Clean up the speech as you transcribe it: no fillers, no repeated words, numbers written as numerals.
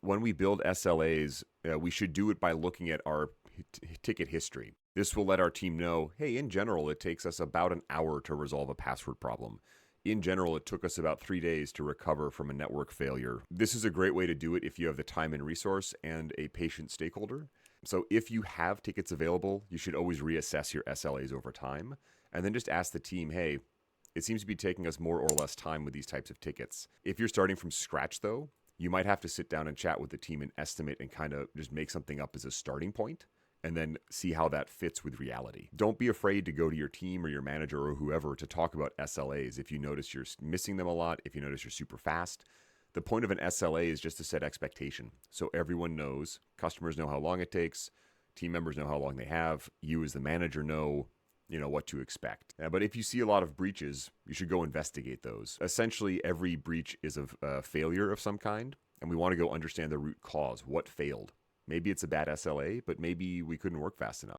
when we build SLAs, we should do it by looking at our ticket history. This will let our team know, hey, in general, it takes us about an hour to resolve a password problem. In general, it took us about 3 days to recover from a network failure. This is a great way to do it if you have the time and resource and a patient stakeholder. So if you have tickets available, you should always reassess your SLAs over time and then just ask the team, hey, it seems to be taking us more or less time with these types of tickets. If you're starting from scratch, though, you might have to sit down and chat with the team and estimate and kind of just make something up as a starting point and then see how that fits with reality. Don't be afraid to go to your team or your manager or whoever to talk about SLAs if you notice you're missing them a lot, if you notice you're super fast. The point of an SLA is just to set expectation. So everyone knows, customers know how long it takes, team members know how long they have, you as the manager know what to expect. But if you see a lot of breaches, you should go investigate those. Essentially, every breach is a failure of some kind, and we want to go understand the root cause. What failed? Maybe it's a bad SLA, but maybe we couldn't work fast enough.